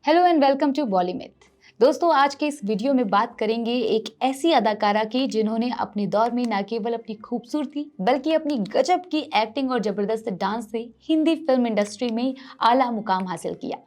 Hello and welcome to Bollymyth. दोस्तों, आज के इस वीडियो में बात करेंगे एक ऐसी अदाकारा की जिन्होंने अपने दौर में न केवल अपनी खूबसूरती बल्कि अपनी गजब की एक्टिंग और जबरदस्त डांस से हिंदी फिल्म इंडस्ट्री में आला मुकाम हासिल किया।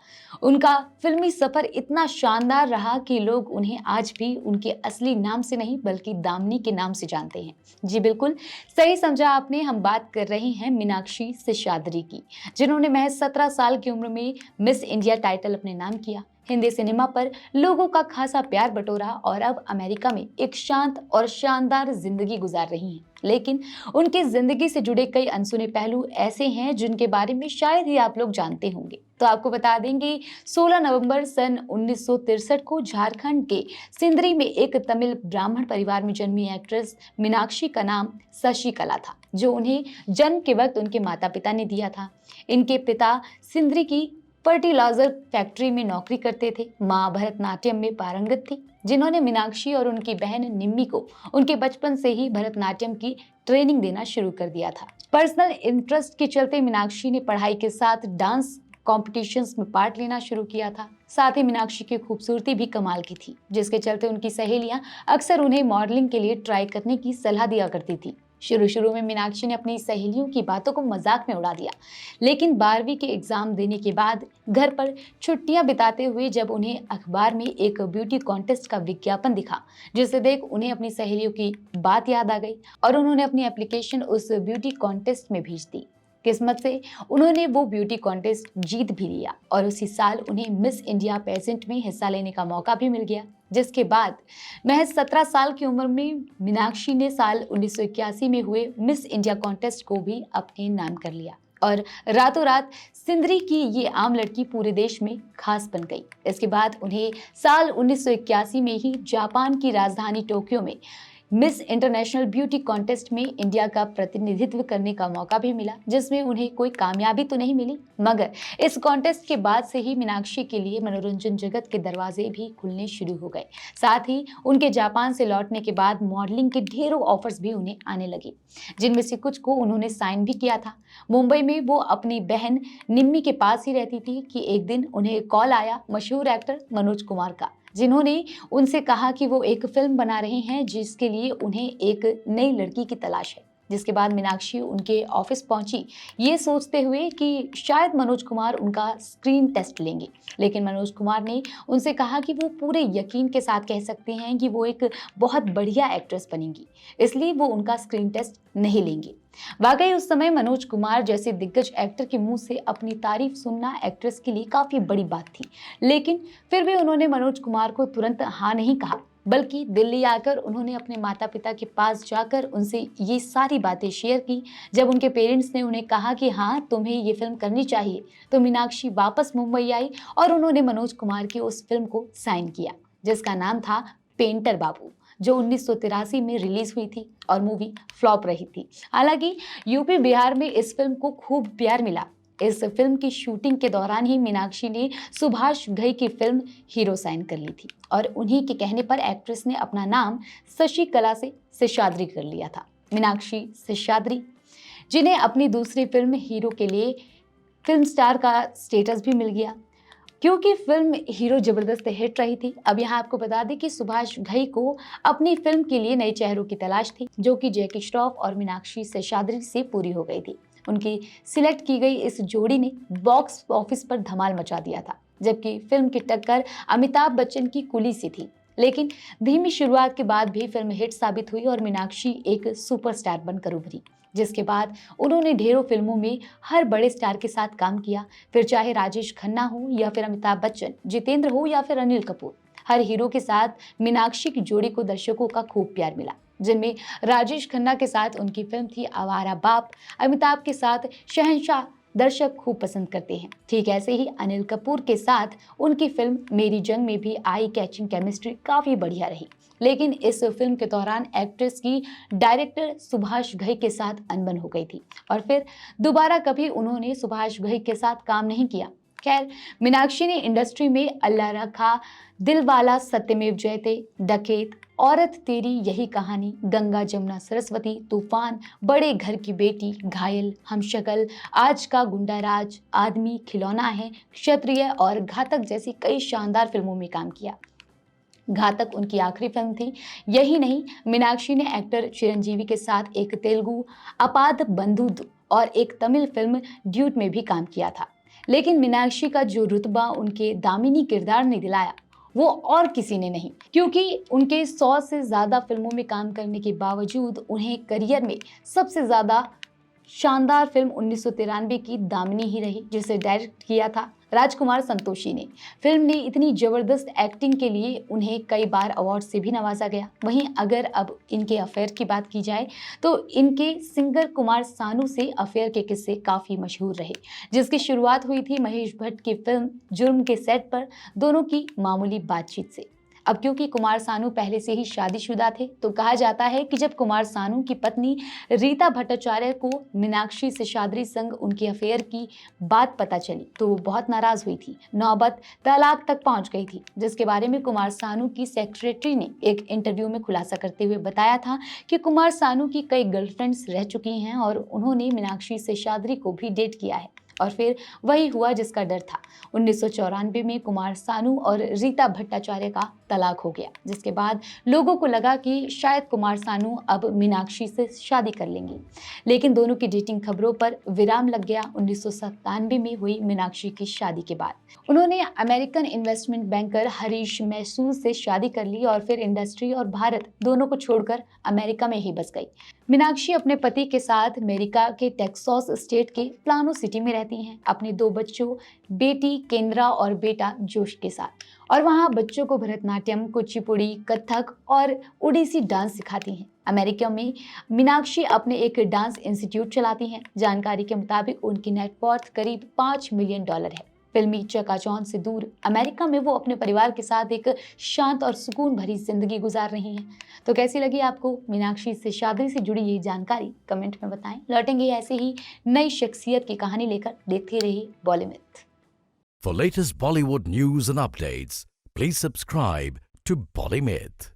उनका फिल्मी सफर इतना शानदार रहा कि लोग उन्हें आज भी उनके असली नाम से नहीं बल्कि दामिनी के नाम से जानते हैं। जी बिल्कुल, सही समझा आपने। हम बात कर रहे हैं मीनाक्षी सिशाद्री की, जिन्होंने महज 17 साल की उम्र में मिस इंडिया टाइटल अपने नाम किया, हिंदी सिनेमा पर लोगों का खासा प्यार बटोरा और अब अमेरिका में एक शांत और शानदार जिंदगी गुजार रही हैं। लेकिन उनकी जिंदगी से जुड़े कई अनसुने पहलू ऐसे हैं जिनके बारे में शायद ही आप लोग जानते होंगे। तो आपको बता देंगे, 16 नवंबर सन 1963 को झारखंड के सिंदरी में एक तमिल ब्राह्मण परिवार में जन्मी एक्ट्रेस मीनाक्षी का नाम शशिकला था, जो उन्हें जन्म के वक्त उनके माता पिता ने दिया था। इनके पिता सिंदरी की फर्टिलाइजर फैक्ट्री में नौकरी करते थे। मां भरतनाट्यम में पारंगत थी, जिन्होंने मीनाक्षी और उनकी बहन निम्मी को उनके बचपन से ही भरतनाट्यम की ट्रेनिंग देना शुरू कर दिया था। पर्सनल इंटरेस्ट के चलते मीनाक्षी ने पढ़ाई के साथ डांस कॉम्पिटिशन्स में पार्ट लेना शुरू किया था। साथ ही मीनाक्षी की खूबसूरती भी कमाल की थी, जिसके चलते उनकी सहेलियां अक्सर उन्हें मॉडलिंग के लिए ट्राई करने की सलाह दिया करती थी। शुरू में मीनाक्षी ने अपनी सहेलियों की बातों को मजाक में उड़ा दिया, लेकिन 12वीं के एग्जाम देने के बाद घर पर छुट्टियां बिताते हुए जब उन्हें अखबार में एक ब्यूटी कॉन्टेस्ट का विज्ञापन दिखा, जिसे देख उन्हें अपनी सहेलियों की बात याद आ गई और उन्होंने अपनी एप्लीकेशन उस ब्यूटी कॉन्टेस्ट में भेज दी। किस्मत से उन्होंने वो ब्यूटी कॉन्टेस्ट जीत भी लिया और उसी साल उन्हें मिस इंडिया पेजेंट में हिस्सा लेने का मौका भी मिल गया, जिसके बाद महज 17 साल की उम्र में मीनाक्षी ने साल 1981 में हुए मिस इंडिया कॉन्टेस्ट को भी अपने नाम कर लिया और रातों रात सिंदरी की ये आम लड़की पूरे देश में खास बन गई। इसके बाद उन्हें साल 1981 में ही जापान की राजधानी टोक्यो में मिस इंटरनेशनल ब्यूटी कॉन्टेस्ट में इंडिया का प्रतिनिधित्व करने का मौका भी मिला, जिसमें उन्हें कोई कामयाबी तो नहीं मिली, मगर इस कॉन्टेस्ट के बाद से ही मीनाक्षी के लिए मनोरंजन जगत के दरवाजे भी खुलने शुरू हो गए। साथ ही उनके जापान से लौटने के बाद मॉडलिंग के ढेरों ऑफर्स भी उन्हें आने लगे, जिनमें से कुछ को उन्होंने साइन भी किया था। मुंबई में वो अपनी बहन निम्मी के पास ही रहती थी कि एक दिन उन्हें कॉल आया मशहूर एक्टर मनोज कुमार का, जिन्होंने उनसे कहा कि वो एक फिल्म बना रहे हैं जिसके लिए उन्हें एक नई लड़की की तलाश है। जिसके बाद मीनाक्षी उनके ऑफिस पहुंची, ये सोचते हुए कि शायद मनोज कुमार उनका स्क्रीन टेस्ट लेंगे, लेकिन मनोज कुमार ने उनसे कहा कि वो पूरे यकीन के साथ कह सकते हैं कि वो एक बहुत बढ़िया एक्ट्रेस बनेंगी, इसलिए वो उनका स्क्रीन टेस्ट नहीं लेंगे। वाकई उस समय मनोज कुमार जैसे दिग्गज एक्टर के मुंह से अपनी तारीफ सुनना एक्ट्रेस के लिए काफी बड़ी बात थी, लेकिन फिर भी उन्होंने मनोज कुमार को तुरंत हाँ नहीं कहा, बल्कि दिल्ली आकर उन्होंने अपने माता पिता के पास जाकर उनसे ये सारी बातें शेयर की। जब उनके पेरेंट्स ने उन्हें कहा कि हाँ तुम्हें ये फिल्म करनी चाहिए, तो मीनाक्षी वापस मुंबई आई और उन्होंने मनोज कुमार की उस फिल्म को साइन किया, जिसका नाम था पेंटर बाबू, जो 1983 में रिलीज हुई थी और मूवी फ्लॉप रही थी। हालांकि यूपी बिहार में इस फिल्म को खूब प्यार मिला। इस फिल्म की शूटिंग के दौरान ही मीनाक्षी ने सुभाष घई की फिल्म हीरो साइन कर ली थी और उन्हीं के कहने पर एक्ट्रेस ने अपना नाम शशिकला से सिशाद्री कर लिया था। मीनाक्षी सिशाद्री, जिन्हें अपनी दूसरी फिल्म हीरो के लिए फिल्म स्टार का स्टेटस भी मिल गया, क्योंकि फिल्म हीरो जबरदस्त हिट रही थी। अब यहाँ आपको बता दें कि सुभाष घई को अपनी फिल्म के लिए नए चेहरों की तलाश थी, जो कि जैकी श्रॉफ और मीनाक्षी शेषाद्री से पूरी हो गई थी। उनकी सिलेक्ट की गई इस जोड़ी ने बॉक्स ऑफिस पर धमाल मचा दिया था, जबकि फिल्म की टक्कर अमिताभ बच्चन की कुली से थी। लेकिन धीमी शुरुआत के बाद भी फिल्म हिट साबित हुई और मीनाक्षी एक सुपरस्टार बनकर उभरी, जिसके बाद उन्होंने ढेरों फिल्मों में हर बड़े स्टार के साथ काम किया। फिर चाहे राजेश खन्ना हो या फिर अमिताभ बच्चन, जितेंद्र हो या फिर अनिल कपूर, हर हीरो के साथ मीनाक्षी की जोड़ी को दर्शकों का खूब प्यार मिला, जिनमें राजेश खन्ना के साथ उनकी फिल्म थी आवारा बाप, अमिताभ के साथ शहंशाह दर्शक खूब पसंद करते हैं। ठीक ऐसे ही अनिल कपूर के साथ उनकी फिल्म मेरी जंग में भी आई कैचिंग केमिस्ट्री काफी बढ़िया रही। लेकिन इस फिल्म के दौरान एक्ट्रेस की डायरेक्टर सुभाष घई के साथ अनबन हो गई थी और फिर दोबारा कभी उन्होंने सुभाष घई के साथ काम नहीं किया। खैर, मीनाक्षी ने इंडस्ट्री में अल्लाह रखा, दिलवाला, सत्यमेव जयते, डकैत, औरत तेरी यही कहानी, गंगा जमुना सरस्वती, तूफान, बड़े घर की बेटी, घायल, हमशक्ल, आज का गुंडा राज, आदमी खिलौना है, क्षत्रिय और घातक जैसी कई शानदार फिल्मों में काम किया। घातक उनकी आखिरी फिल्म थी। यही नहीं, मीनाक्षी ने एक्टर चिरंजीवी के साथ एक तेलुगु अपाद बंधु और एक तमिल फिल्म ड्यूट में भी काम किया था। लेकिन मीनाक्षी का जो रुतबा उनके दामिनी किरदार ने दिलाया, वो और किसी ने नहीं, क्योंकि उनके 100 से ज्यादा फिल्मों में काम करने के बावजूद उन्हें करियर में सबसे ज्यादा शानदार फिल्म 1993 की दामिनी ही रही, जिसे डायरेक्ट किया था राजकुमार संतोषी ने। फिल्म ने इतनी जबरदस्त एक्टिंग के लिए उन्हें कई बार अवार्ड से भी नवाजा गया। वहीं अगर अब इनके अफेयर की बात की जाए तो इनके सिंगर कुमार सानू से अफेयर के किस्से काफी मशहूर रहे, जिसकी शुरुआत हुई थी महेश भट्ट की फिल्म जुर्म के सेट पर दोनों की मामूली बातचीत से। अब क्योंकि कुमार सानू पहले से ही शादीशुदा थे, तो कहा जाता है कि जब कुमार सानू की पत्नी रीता भट्टाचार्य को मीनाक्षी से शादी संग उनके अफेयर की बात पता चली तो वो बहुत नाराज हुई थी, नौबत तलाक तक पहुंच गई थी, जिसके बारे में कुमार सानू की सेक्रेटरी ने एक इंटरव्यू में खुलासा करते हुए बताया था कि कुमार सानू की कई गर्लफ्रेंड्स रह चुकी हैं और उन्होंने मीनाक्षी से शादी को भी डेट किया है, और फिर वही हुआ जिसका डर था। 1994 में कुमार सानू और रीता भट्टाचार्य का तलाक हो गया, जिसके बाद लोगों को लगा कि शायद कुमार सानू अब मीनाक्षी से शादी कर लेंगी, लेकिन दोनों की डेटिंग खबरों पर विराम लग गया 1997 में हुई मीनाक्षी की शादी के बाद। उन्होंने American investment banker Harish Mysore से शादी कर ली और फिर इंडस्ट्री और भारत दोनों को छोड़कर अमेरिका में ही बस गई। मीनाक्षी अपने पति के साथ अमेरिका के टेक्सास स्टेट के प्लानो सिटी में रहती हैं, अपने 2 बच्चों, बेटी केंद्रा और बेटा जोश के साथ, और वहाँ बच्चों को भरतनाट्यम, कुचिपुड़ी, कथक और ओडिसी डांस सिखाती हैं। अमेरिका में मीनाक्षी अपने एक डांस इंस्टीट्यूट चलाती हैं। जानकारी के मुताबिक उनकी नेटवर्थ करीब $5 मिलियन है। फिल्मी चकाचौंध से दूर अमेरिका में वो अपने परिवार के साथ एक शांत और सुकून भरी जिंदगी गुजार रही हैं। तो कैसी लगी आपको मीनाक्षी से शादी से जुड़ी ये जानकारी, कमेंट में बताएं। लौटेंगे ऐसे ही नई शख्सियत की कहानी लेकर, देखते रहिए बॉलीमिथ। For latest Bollywood news and updates, please subscribe to Bollymith.